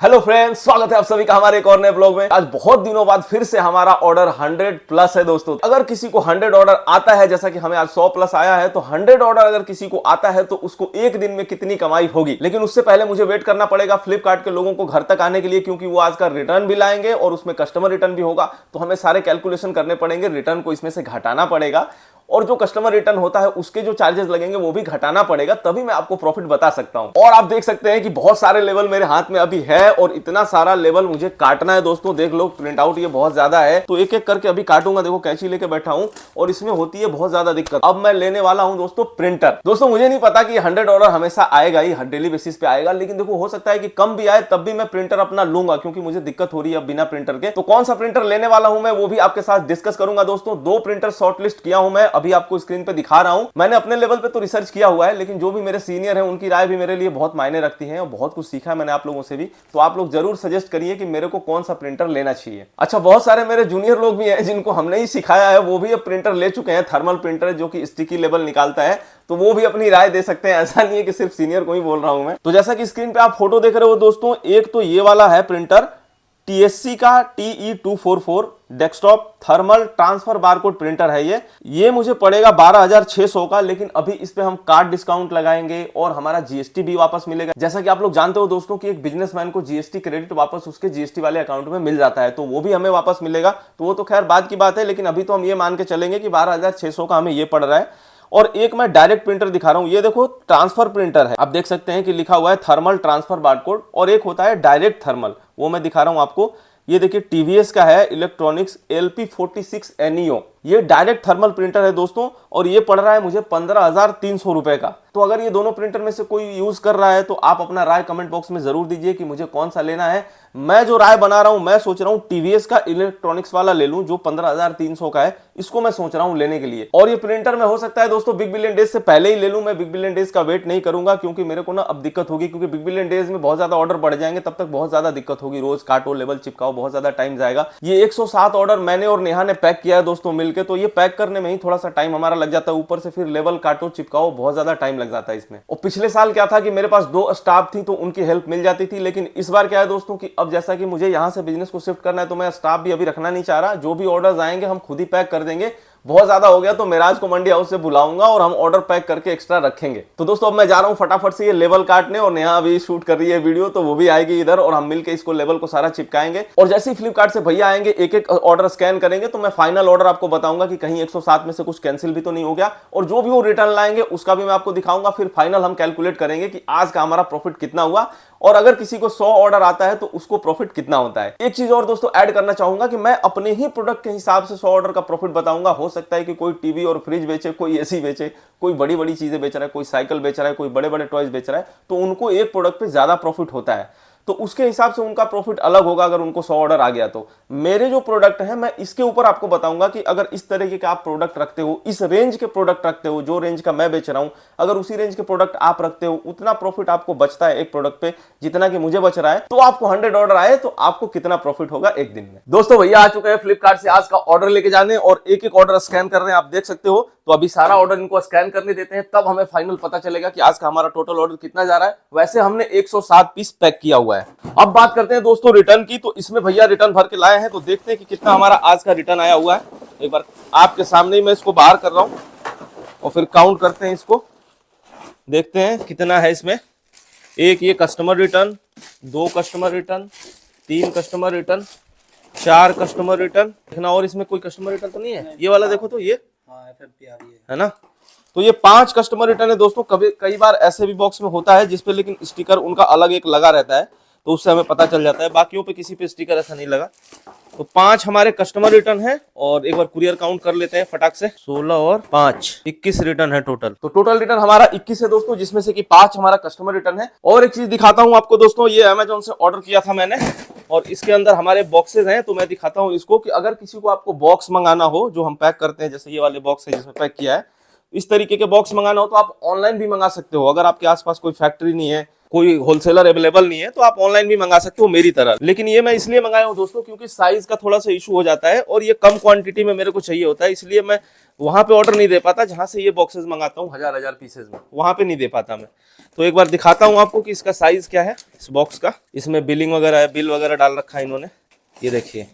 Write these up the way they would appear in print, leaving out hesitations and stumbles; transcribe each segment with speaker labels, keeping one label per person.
Speaker 1: Hello friends, स्वागत है आप सभी का हमारे एक और नए ब्लॉग में। आज बहुत दिनों बाद फिर से हमारा ऑर्डर 100 प्लस है दोस्तों। अगर किसी को 100 ऑर्डर आता है, जैसा कि हमें आज 100 प्लस आया है, तो 100 ऑर्डर अगर किसी को आता है तो उसको एक दिन में कितनी कमाई होगी। लेकिन उससे पहले मुझे वेट करना पड़ेगा फ्लिपकार्ट के लोगों को घर तक आने के लिए, क्योंकि वो आज का रिटर्न भी लाएंगे और उसमें कस्टमर रिटर्न भी होगा। तो हमें सारे कैलकुलेशन करने पड़ेंगे, रिटर्न को इसमें से घटाना पड़ेगा और जो कस्टमर रिटर्न होता है उसके जो चार्जेस लगेंगे वो भी घटाना पड़ेगा, तभी मैं आपको प्रॉफिट बता सकता हूं। और आप देख सकते हैं कि बहुत सारे लेवल मेरे हाथ में अभी है और इतना सारा लेवल मुझे काटना है दोस्तों। देख लो प्रिंट आउट, ये बहुत ज्यादा है तो एक एक करके अभी काटूंगा। देखो कैंची लेके बैठा हूं और इसमें होती है बहुत ज्यादा दिक्कत। अब मैं लेने वाला हूं दोस्तों प्रिंटर। दोस्तों मुझे नहीं पता कि 100 ऑर्डर हमेशा आएगा ही, डेली बेसिस पे आएगा, लेकिन देखो हो सकता है कि कम भी आए तब भी मैं प्रिंटर अपना लूंगा, क्योंकि मुझे दिक्कत हो रही है अब बिना प्रिंटर के। तो कौन सा प्रिंटर लेने वाला हूं मैं वो भी आपके साथ डिस्कस करूंगा दोस्तों। 2 प्रिंटर शॉर्टलिस्ट किया हूं मैं, अभी आपको स्क्रीन पे दिखा रहा हूं। मैंने अपने लेवल पे तो रिसर्च किया हुआ है, लेकिन जो भी मेरे सीनियर हैं उनकी राय भी मेरे लिए बहुत मायने रखती है और बहुत कुछ सीखा है मैंने आप लोगों से भी। तो आप लोग जरूर सजेस्ट करिए कि मेरे को कौन सा प्रिंटर लेना चाहिए। अच्छा, बहुत सारे मेरे जूनियर लोग भी हैं जिनको हमने ही सिखाया है, वो भी अब प्रिंटर ले चुके हैं। थर्मल प्रिंटर जो कि स्टिकी लेवल निकालता है, तो वो भी अपनी राय दे सकते हैं। ऐसा नहीं है कि सिर्फ सीनियर को ही बोल रहा हूं मैं। तो जैसा कि स्क्रीन पे आप फोटो देख रहे हो दोस्तों, एक तो ये वाला है प्रिंटर TSC का TE244 desktop thermal transfer barcode printer है। ये मुझे पड़ेगा 12,600 का, लेकिन अभी इस पे हम कार्ड डिस्काउंट लगाएंगे और हमारा GST भी वापस मिलेगा। जैसा कि आप लोग जानते हो दोस्तों कि एक बिजनेसमैन को GST क्रेडिट वापस उसके GST वाले अकाउंट में मिल जाता है, तो वो भी हमें वापस मिलेगा। तो वो तो खैर बाद की बात है, लेकिन अभी तो हम ये मान के चलेंगे कि 12,600 का हमें ये पड़ रहा है। और एक मैं डायरेक्ट प्रिंटर दिखा रहा हूं, ये देखो ट्रांसफर प्रिंटर है। आप देख सकते हैं कि लिखा हुआ है थर्मल ट्रांसफर बारकोड, और एक होता है डायरेक्ट थर्मल, वो मैं दिखा रहा हूं आपको। ये देखिए TVS का है इलेक्ट्रॉनिक्स LP46 NEO, ये डायरेक्ट थर्मल प्रिंटर है दोस्तों, और ये पड़ रहा है मुझे 15,300 रुपए का। तो अगर ये दोनों प्रिंटर में से कोई यूज कर रहा है तो आप अपना राय कमेंट बॉक्स में जरूर दीजिए कि मुझे कौन सा लेना है। मैं जो राय बना रहा हूं, मैं सोच रहा हूं TVS का इलेक्ट्रॉनिक्स वाला ले लूं जो 15,300 का है, इसको मैं सोच रहा हूं लेने के लिए। और ये प्रिंटर में हो सकता है दोस्तों बिग बिलियन डेज से पहले ही ले लूं। मैं बिग बिलियन डेज का वेट नहीं करूंगा, क्योंकि मेरे को ना अब दिक्कत होगी, क्योंकि बिग बिलियन डेज में बहुत ज्यादा ऑर्डर बढ़ जाएंगे, तब तक बहुत ज्यादा दिक्कत होगी। रोज काटो, लेवल चिपकाओ, बहुत ज्यादा टाइम जाएगा। ये 107 ऑर्डर मैंने और नेहा ने पैक किया है दोस्तों मिलकर, तो ये पैक करने में ही थोड़ा सा टाइम हमारा लग जाता है। ऊपर से फिर लेवल काटो चिपकाओ, बहुत ज्यादा टाइम लग जाता है इसमें। और पिछले साल क्या था कि मेरे पास 2 स्टाफ थी तो उनकी हेल्प मिल जाती थी, लेकिन इस बार क्या है दोस्तों कि अब जैसा कि मुझे यहां से बिजनेस को शिफ्ट करना है, तो मैं स्टाफ भी अभी रखना नहीं चाह रहा। जो भी ऑर्डर्स आएंगे हम खुद ही पैक कर देंगे। बहुत ज्यादा हो गया तो मेराज को मंडी हाउस से बुलाऊंगा और हम ऑर्डर पैक करके एक्स्ट्रा रखेंगे। तो दोस्तों अब मैं जा रहा हूं फटाफट से ये लेवल काटने, और नेहा अभी शूट कर रही है वीडियो, तो वो भी आएगी इधर और हम मिलकर इसको लेवल को सारा चिपकाएंगे। और जैसे ही फ्लिपकार्ट से भैया आएंगे, एक एक ऑर्डर स्कैन करेंगे, तो मैं फाइनल ऑर्डर आपको बताऊंगा कि कहीं 107 में से कुछ कैंसिल भी तो नहीं हो गया। और जो भी वो रिटर्न लाएंगे उसका भी मैं आपको दिखाऊंगा। फिर फाइनल हम कैलकुलेट करेंगे कि आज का हमारा प्रॉफिट कितना हुआ, और अगर किसी को 100 ऑर्डर आता है तो उसको प्रॉफिट कितना होता है। एक चीज और दोस्तों ऐड करना चाहूंगा कि मैं अपने ही प्रोडक्ट के हिसाब से 100 ऑर्डर का प्रॉफिट बताऊंगा। हो सकता है कि कोई टीवी और फ्रिज बेचे, कोई एसी बेचे, कोई बड़ी बड़ी चीजें बेच रहा है, कोई साइकिल बेच रहा है, कोई बड़े बड़े टॉयज बेच रहा है, तो उनको एक प्रोडक्ट पे ज्यादा प्रॉफिट होता है, तो उसके हिसाब से उनका प्रॉफिट अलग होगा अगर उनको 100 ऑर्डर आ गया तो। मेरे जो प्रोडक्ट है मैं इसके ऊपर आपको बताऊंगा कि अगर इस तरीके के आप प्रोडक्ट रखते हो, इस रेंज के प्रोडक्ट रखते हो, जो रेंज का मैं बेच रहा हूं, अगर उसी रेंज के प्रोडक्ट आप रखते हो, उतना प्रॉफिट आपको बचता है एक प्रोडक्ट पे जितना कि मुझे बच रहा है, तो आपको 100 ऑर्डर आए तो आपको कितना प्रॉफिट होगा एक दिन में। दोस्तों भैया आ चुके हैं फ्लिपकार्ट से आज का ऑर्डर लेके जाने, और एक एक ऑर्डर स्कैन कर रहे हैं, आप देख सकते हो। तो अभी सारा ऑर्डर इनको स्कैन करने देते हैं, तब हमें फाइनल पता चलेगा कि आज का हमारा टोटल ऑर्डर कितना जा रहा है। वैसे हमने 107 पीस पैक किया हुआ है। अब बात करते हैं दोस्तों रिटर्न की, तो इसमें भैया रिटर्न भर के लाए हैं, तो देखते हैं कि कितना हमारा आज का रिटर्न आया हुआ है। एक बार आपके सामने ही मैं इसको बाहर कर रहा हूं और फिर काउंट करते हैं इसको, देखते हैं कितना है इसमें। एक ये customer return, 2 customer return, 3 customer return, 4 customer return. देखना और इसमें कोई कस्टमर रिटर्न तो नहीं है। ये वाला देखो तो ये है ना, तो ये 5 कस्टमर रिटर्न है दोस्तों। कभी कई बार ऐसे भी बॉक्स में होता है जिसपे लेकिन स्टिकर उनका अलग एक लगा रहता है, तो उससे हमें पता चल जाता है। बाकियों पे किसी पे स्टिकर ऐसा नहीं लगा। तो 5 हमारे कस्टमर रिटर्न है, और एक बार कुरियर काउंट कर लेते हैं फटाक से। 16 और 5 21 रिटर्न है टोटल। तो टोटल रिटर्न हमारा 21 है दोस्तों, जिसमें से कि 5 हमारा कस्टमर रिटर्न है। और एक चीज दिखाता हूं आपको दोस्तों, ये अमेजोन से ऑर्डर किया था मैंने, और इसके अंदर हमारे बॉक्सेस हैं, तो मैं दिखाता हूं इसको कि अगर किसी को आपको बॉक्स मंगाना हो जो हम पैक करते हैं, जैसे ये वाले बॉक्स है जिसमें पैक किया है, इस तरीके के बॉक्स मंगाना हो तो आप ऑनलाइन भी मंगा सकते हो। अगर आपके आसपास कोई फैक्ट्री नहीं है, कोई होलसेलर अवेलेबल नहीं है तो आप ऑनलाइन भी मंगा सकते हो मेरी तरह। लेकिन ये मैं इसलिए मंगाया हूँ दोस्तों क्योंकि साइज का थोड़ा सा इशू हो जाता है और ये कम क्वांटिटी में मेरे को चाहिए होता है, इसलिए मैं वहां पे ऑर्डर नहीं दे पाता जहां से ये बॉक्सेस मंगाता हूँ हजार हजार पीसेज में, वहां पे नहीं दे पाता मैं। तो एक बार दिखाता हूँ आपको कि इसका साइज क्या है इस बॉक्स का। इसमें बिलिंग वगैरह है, बिल वगैरह डाल रखा है इन्होंने। ये देखिए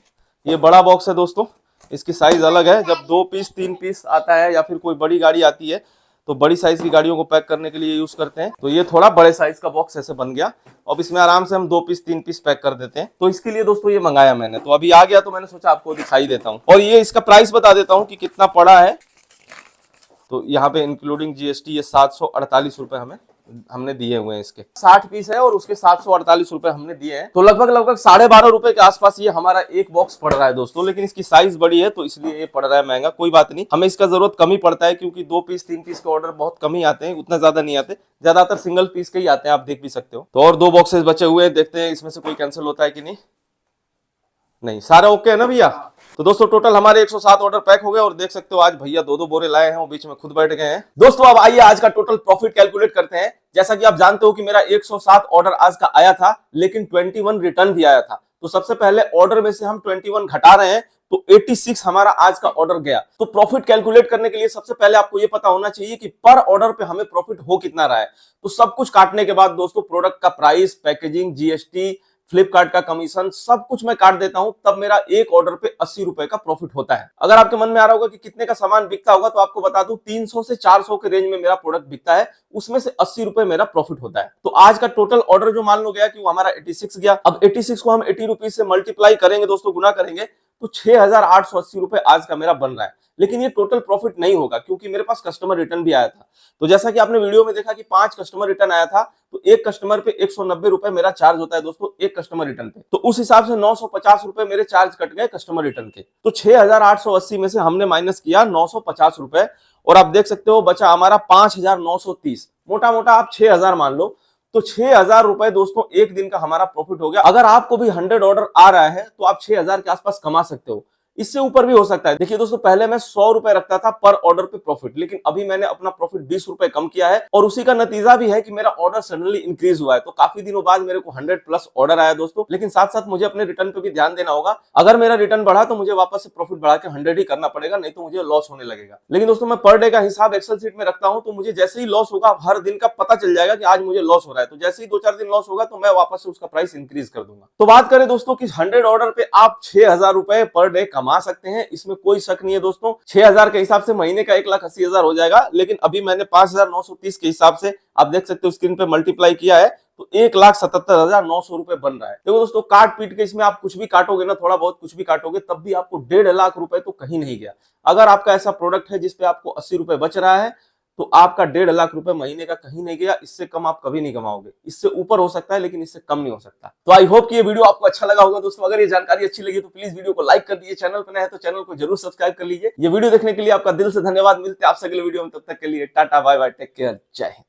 Speaker 1: ये बड़ा बॉक्स है दोस्तों, इसकी साइज अलग है। जब 2 पीस 3 पीस आता है या फिर कोई बड़ी गाड़ी आती है तो बड़ी साइज की गाड़ियों को पैक करने के लिए यूज करते हैं। तो ये थोड़ा बड़े साइज का बॉक्स ऐसे बन गया, अब इसमें आराम से हम 2 पीस 3 पीस पैक कर देते हैं। तो इसके लिए दोस्तों ये मंगाया मैंने, तो अभी आ गया तो मैंने सोचा आपको दिखाई देता हूँ। और ये इसका प्राइस बता देता हूँ कि कितना पड़ा है। तो यहाँ पे इंक्लूडिंग जीएसटी ये 748 रुपए हमने दिए हुए हैं। इसके 60 पीस है और उसके 748 रुपए हमने दिए हैं। तो लगभग 12.5 रुपए के आसपास ये हमारा एक बॉक्स पड़ रहा है दोस्तों। लेकिन इसकी साइज बड़ी है तो इसलिए ये पड़ रहा है महंगा। कोई बात नहीं, हमें इसका जरूरत कम ही पड़ता है क्योंकि 2 पीस 3 पीस के ऑर्डर बहुत कम ही आते हैं, उतना ज्यादा नहीं आते, ज्यादातर सिंगल पीस के ही आते हैं, आप देख भी सकते हो। तो और 2 बॉक्सेस बचे हुए हैं, देखते हैं इसमें से कोई कैंसिल होता है कि नहीं। सारे ओके है ना भैया? तो दोस्तों टोटल हमारे 107 ऑर्डर पैक हो गए और देख सकते हो आज भैया 2-2 बोरे लाए हैं, वो बीच में खुद बैठ गए हैं। दोस्तों अब आइए आज का टोटल प्रॉफिट कैलकुलेट करते हैं। जैसा कि आप जानते हो कि मेरा 107 ऑर्डर आज का आया था, लेकिन 21 रिटर्न भी आया था। तो सबसे पहले ऑर्डर में से हम 21 घटा रहे हैं, तो 86 हमारा आज का ऑर्डर गया। तो प्रॉफिट कैलकुलेट करने के लिए सबसे पहले आपको ये पता होना चाहिए कि पर ऑर्डर पे हमें प्रॉफिट हो कितना रहा है। तो सब कुछ काटने के बाद दोस्तों प्रोडक्ट का प्राइस, पैकेजिंग, जीएसटी, फ्लिपकार्ट का कमीशन, सब कुछ मैं काट देता हूं, तब मेरा एक ऑर्डर पे 80 रुपए का प्रॉफिट होता है। अगर आपके मन में आ रहा होगा कि कितने का सामान बिकता होगा, तो आपको बता दूं 300 से 400 के रेंज में मेरा प्रोडक्ट बिकता है, उसमें से 80 रुपए मेरा प्रॉफिट होता है। तो आज का टोटल ऑर्डर जो मान लो गया कि वो हमारा 86 गया। अब 86 को हम 80 रुपीज से मल्टीप्लाई करेंगे दोस्तों, गुना करेंगे, तो 6,880 रुपए आज का मेरा बन रहा है। लेकिन ये टोटल प्रॉफिट नहीं होगा क्योंकि मेरे पास कस्टमर रिटर्न भी आया था। तो जैसा कि आपने वीडियो में देखा कि 5 कस्टमर रिटर्न आया था, तो एक कस्टमर पे 190 रुपए मेरा चार्ज होता है दोस्तों, एक कस्टमर रिटर्न पे। तो उस हिसाब से 950 रुपए मेरे चार्ज कट गए कस्टमर रिटर्न के। तो 6,880 में से हमने माइनस किया 950 रुपए, और आप देख सकते हो बचा हमारा 5,930। मोटा मोटा आप 6,000 मान लो। तो 6,000 रुपए दोस्तों एक दिन का हमारा प्रॉफिट हो गया। अगर आपको भी 100 ऑर्डर आ रहा है तो आप 6,000 के आसपास कमा सकते हो, इससे ऊपर भी हो सकता है। देखिए दोस्तों पहले मैं 100 रुपए रखता था पर ऑर्डर पे प्रॉफिट, लेकिन अभी मैंने अपना प्रॉफिट 20 रुपए कम किया है, और उसी का नतीजा भी है कि मेरा ऑर्डर सडनली इंक्रीज हुआ है। तो काफी दिनों बाद मेरे को 100 प्लस ऑर्डर आया दोस्तों। लेकिन साथ साथ मुझे अपने रिटर्न पे भी ध्यान देना होगा। अगर मेरा रिटर्न बढ़ा तो मुझे वापस से प्रॉफिट बढ़ा के 100 ही करना पड़ेगा, नहीं तो मुझे लॉस होने लगेगा। लेकिन दोस्तों मैं पर डे का हिसाब एक्सेल शीट में रखता हूं, तो मुझे जैसे ही लॉस होगा हर दिन का पता चल जाएगा कि आज मुझे लॉस हो रहा है। तो जैसे ही 2-4 दिन लॉस होगा तो मैं वापस से उसका प्राइस इंक्रीज कर दूंगा। तो बात करें दोस्तों कि 100 ऑर्डर पे आप 6,000 रुपए पर डे कमा सकते हैं, इसमें कोई शक नहीं है दोस्तों। 6,000 के हिसाब से महीने का 1,80,000 हो जाएगा। लेकिन अभी मैंने 5,930 के हिसाब से, आप देख सकते हो स्क्रीन पे, मल्टीप्लाई किया है, तो 1,77,900 रुपए बन रहा है। देखो दोस्तों काट पीट के इसमें आप कुछ भी काटोगे ना, थोड़ा बहुत कुछ भी काटोगे, तब भी आपको 1.5 लाख रुपए तो कहीं नहीं गया। अगर आपका ऐसा प्रोडक्ट है जिसपे आपको 80 रुपए बच रहा है, तो आपका 1.5 लाख रुपए महीने का कहीं नहीं गया। इससे कम आप कभी नहीं कमाओगे। इससे ऊपर हो सकता है लेकिन इससे कम नहीं हो सकता। तो आई होप कि ये वीडियो आपको अच्छा लगा होगा दोस्तों। अगर ये जानकारी अच्छी लगी तो प्लीज वीडियो को लाइक कर दीजिए, चैनल पर नए हैं तो चैनल को जरूर सब्सक्राइब कर लीजिए। ये वीडियो देखने के लिए आपका दिल से धन्यवाद। मिलते हैं आपसे अगले वीडियो में, तब तक के लिए tata bye bye, take care, जय हिंद।